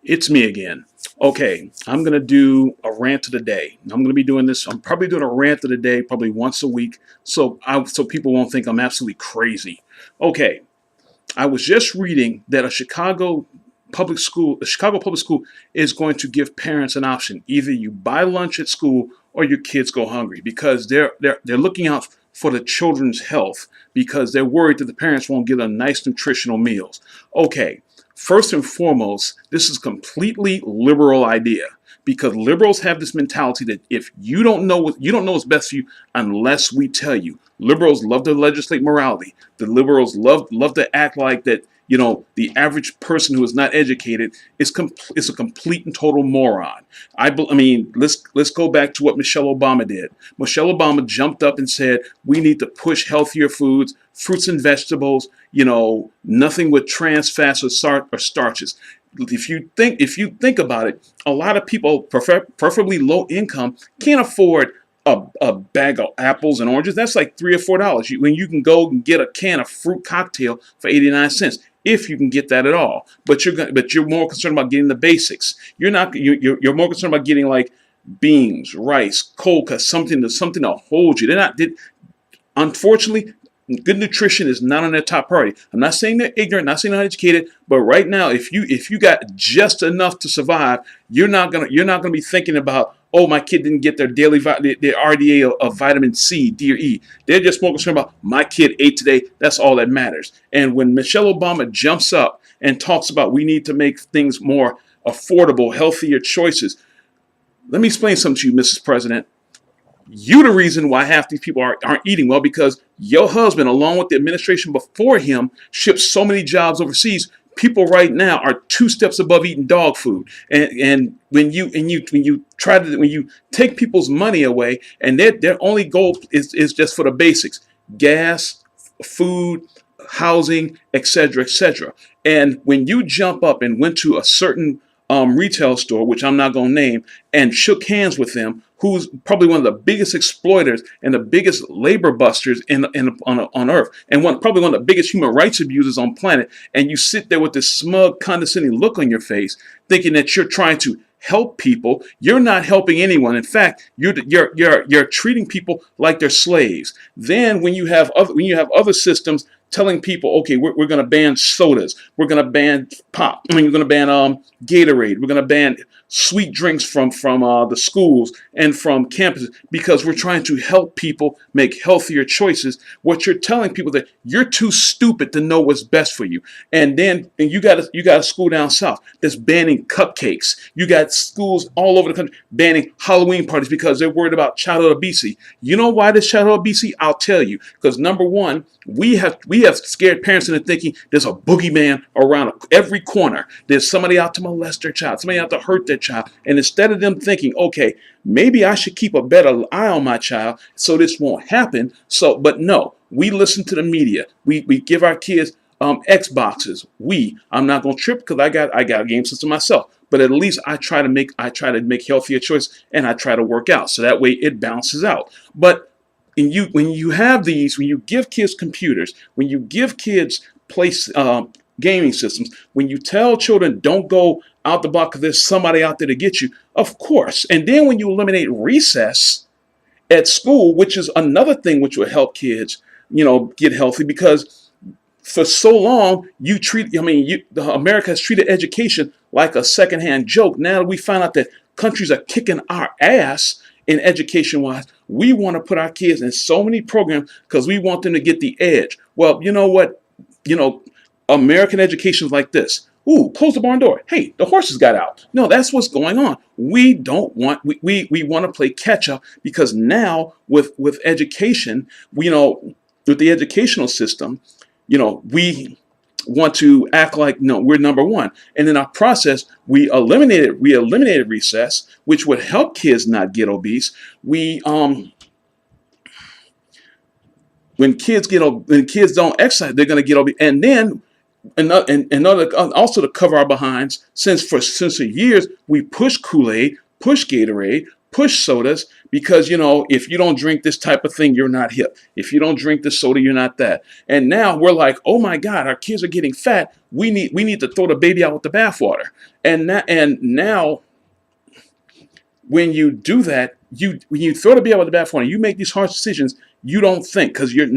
It's me again. Okay, I'm gonna do a rant of the day. I'm gonna be doing this. I'm probably doing a rant of the day, probably once a week, so people won't think I'm absolutely crazy. Okay, I was just reading that a Chicago public school is going to give parents an option. Either you buy lunch at school or your kids go hungry because they're looking out for the children's health because they're worried that the parents won't get a nice nutritional meals. Okay, first and foremost, this is a completely liberal idea because liberals have this mentality that if you don't know what's best for you unless we tell you. Liberals love to legislate morality. The liberals love to act like that. The average person who is not educated is a complete and total moron. I mean, let's go back to what Michelle Obama did. Michelle Obama jumped up and said we need to push healthier foods, fruits and vegetables. Nothing with trans fats or starches. If you think about it, a lot of people, preferably low income, can't afford a bag of apples and oranges. That's like $3 or $4. When you can go and get a can of fruit cocktail for 89 cents, if you can get that at all. But you're more concerned about getting the basics. You're more concerned about getting like beans, rice, cold cuts, something to hold you. Unfortunately, good nutrition is not on their top priority. I'm not saying they're ignorant, not saying they're uneducated, but right now, if you got just enough to survive, you're not gonna be thinking about, oh, my kid didn't get their their RDA of vitamin C, D, or E. They're just more concerned about my kid ate today. That's all that matters. And when Michelle Obama jumps up and talks about we need to make things more affordable, healthier choices, let me explain something to you, Mrs. President. You the reason why half these people aren't eating well because your husband, along with the administration before him, shipped so many jobs overseas. People right now are two steps above eating dog food. And when you take people's money away and their only goal is just for the basics: gas, food, housing, etc., etc. And when you jump up and went to a certain retail store, which I'm not going to name, and shook hands with them, who's probably one of the biggest exploiters and the biggest labor busters on earth, and probably one of the biggest human rights abusers on planet, and you sit there with this smug, condescending look on your face, thinking that you're trying to help people. You're not helping anyone. In fact, you're treating people like they're slaves. Then when you have other systems telling people, okay, we're going to ban sodas, we're going to ban pop, we're going to ban Gatorade, we're going to ban sweet drinks from the schools and from campuses because we're trying to help people make healthier choices. What you're telling people that you're too stupid to know what's best for you. And you got a school down south that's banning cupcakes. You got schools all over the country banning Halloween parties because they're worried about childhood obesity. You know why there's childhood obesity? I'll tell you. Because number one, we have scared parents into thinking there's a boogeyman around every corner. There's somebody out to molest their child, somebody out to hurt their child. And instead of them thinking, okay, maybe I should keep a better eye on my child so this won't happen. But no, we listen to the media. We give our kids Xboxes. I'm not gonna trip because I got a game system myself. But at least I try to make healthier choices and I try to work out so that way it balances out. But when you give kids computers, when you give kids gaming systems, when you tell children don't go out the block because there's somebody out there to get you, of course. And then when you eliminate recess at school, which is another thing which will help kids, get healthy, because for so long America has treated education like a secondhand joke. Now we find out that countries are kicking our ass in education wise. We want to put our kids in so many programs because we want them to get the edge. Well, you know what? American education is like this. Ooh, close the barn door. Hey, the horses got out. No, that's what's going on. We want to play catch up because now with education, with the educational system, we want to act like no, we're number one. And in our process, we eliminated recess, which would help kids not get obese. When kids don't exercise, they're going to get obese. And then also to cover our behinds, since for years we push Kool-Aid, push Gatorade, push sodas because, if you don't drink this type of thing, you're not hip. If you don't drink this soda, you're not that. And now we're like, oh my God, our kids are getting fat. We need to throw the baby out with the bathwater. And now when you do that, when you throw the baby out with the bathwater, you make these harsh decisions. You don't think, because you're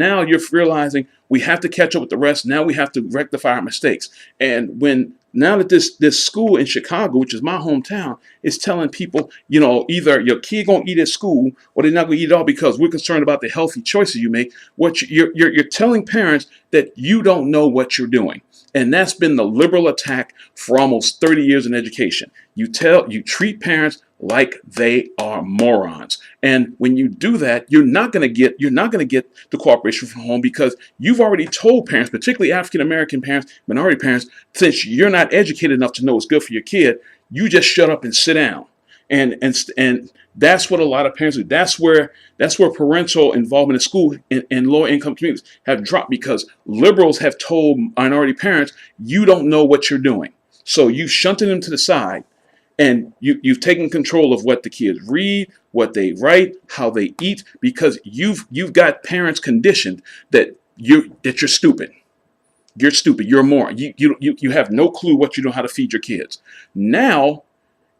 realizing we have to catch up with the rest. Now we have to rectify our mistakes. And now that this school in Chicago, which is my hometown, is telling people, either your kid gonna eat at school or they're not gonna eat at all because we're concerned about the healthy choices you make. What you're telling parents that you don't know what you're doing. And that's been the liberal attack for almost 30 years in education. You treat parents like they are morons. And when you do that, you're not going to get the cooperation from home, because you've already told parents, particularly African American parents, minority parents, since you're not educated enough to know what's good for your kid, you just shut up and sit down. And that's what a lot of parents do. That's where parental involvement in school in lower income communities have dropped, because liberals have told minority parents, you don't know what you're doing. So you shunted them to the side, and you've taken control of what the kids read, what they write, how they eat, because you've got parents conditioned that you're stupid. You're stupid. You're a moron. You have no clue what you know how to feed your kids. Now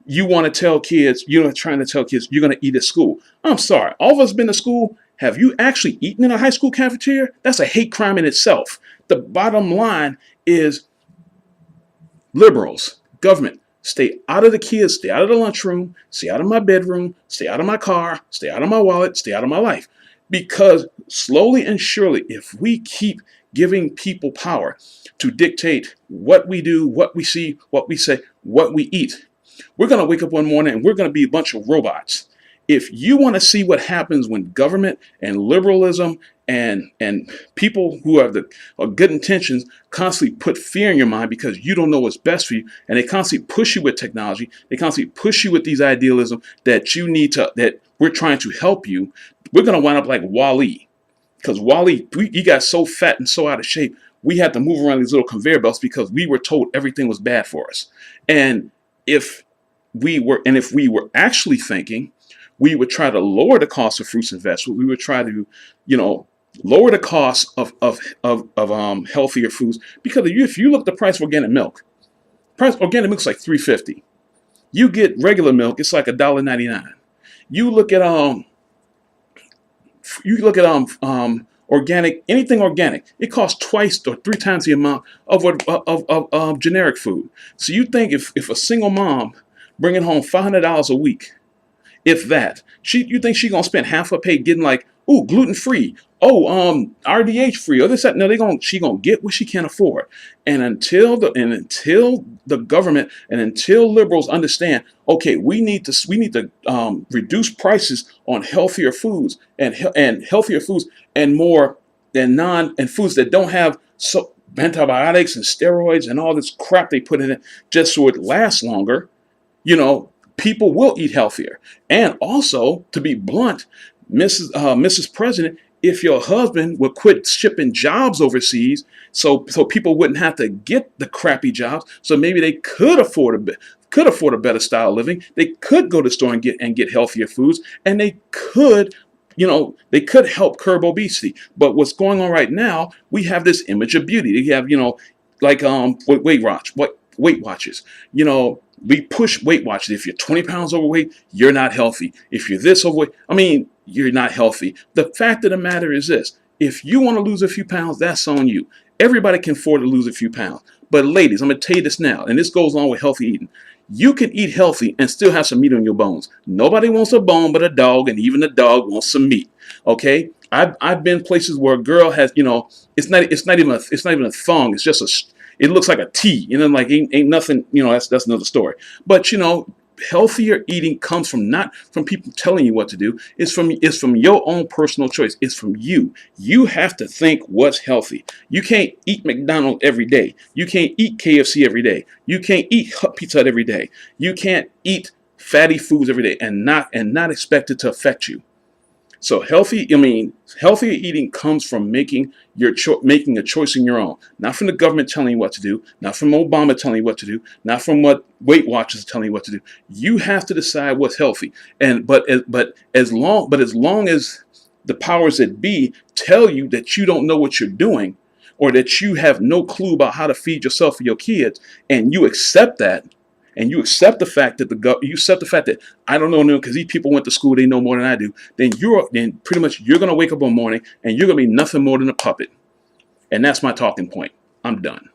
you want to tell kids, you're trying to tell kids you're going to eat at school. I'm sorry. All of us been to school. Have you actually eaten in a high school cafeteria? That's a hate crime in itself. The bottom line is liberals, government, stay out of the kids, stay out of the lunchroom, stay out of my bedroom, stay out of my car, stay out of my wallet, stay out of my life. Because slowly and surely, if we keep giving people power to dictate what we do, what we see, what we say, what we eat, we're going to wake up one morning and we're going to be a bunch of robots. If you want to see what happens when government and liberalism and people who have good intentions constantly put fear in your mind because you don't know what's best for you, and they constantly push you with technology, they constantly push you with these idealism that that we're trying to help you, we're going to wind up like Wall-E. Because Wall-E, he got so fat and so out of shape, we had to move around these little conveyor belts because we were told everything was bad for us. And if we were actually thinking, we would try to lower the cost of fruits and vegetables. We would try to, lower the cost of healthier foods. Because if you look at the price of organic milk, organic milk is like $3.50. You get regular milk, it's like $1.99. You look at organic, anything organic, it costs twice or three times the amount of generic food. So you think if a single mom bringing home $500 a week, if that, you think she's gonna spend half her pay getting like, ooh, gluten free, RDH free, or this that? No, she gonna get what she can afford. And until the government and until liberals understand, okay, we need to reduce prices on healthier foods and healthier foods and more than and foods that don't have antibiotics and steroids and all this crap they put in it just so it lasts longer. People will eat healthier. And also, to be blunt, Mrs. President, if your husband would quit shipping jobs overseas, so people wouldn't have to get the crappy jobs, so maybe they could afford a better style of living. They could go to the store and get healthier foods, and they could help curb obesity. But what's going on right now, we have this image of beauty. They have, like Weight Watchers. We push Weight Watchers. If you're 20 pounds overweight, you're not healthy. If you're this overweight, you're not healthy. The fact of the matter is this: if you want to lose a few pounds, that's on you. Everybody can afford to lose a few pounds. But ladies, I'm going to tell you this now, and this goes along with healthy eating. You can eat healthy and still have some meat on your bones. Nobody wants a bone but a dog, and even the dog wants some meat. Okay? I've been places where a girl has, it's not even a thong. It's just it looks like a T, like ain't nothing, that's another story. But healthier eating comes from not from people telling you what to do. It's from your own personal choice. It's from you. You have to think what's healthy. You can't eat McDonald's every day. You can't eat KFC every day. You can't eat Pizza Hut every day. You can't eat fatty foods every day and not expect it to affect you. So healthy eating comes from making a choice in your own, not from the government telling you what to do, not from Obama telling you what to do, not from what Weight Watchers are telling you what to do. You have to decide what's healthy. And as long as the powers that be tell you that you don't know what you're doing, or that you have no clue about how to feed yourself or your kids, and you accept that, and you accept the fact that you accept the fact that I don't know because these people went to school, they know more than I do, then pretty much you're gonna wake up one morning and you're gonna be nothing more than a puppet. And that's my talking point. I'm done.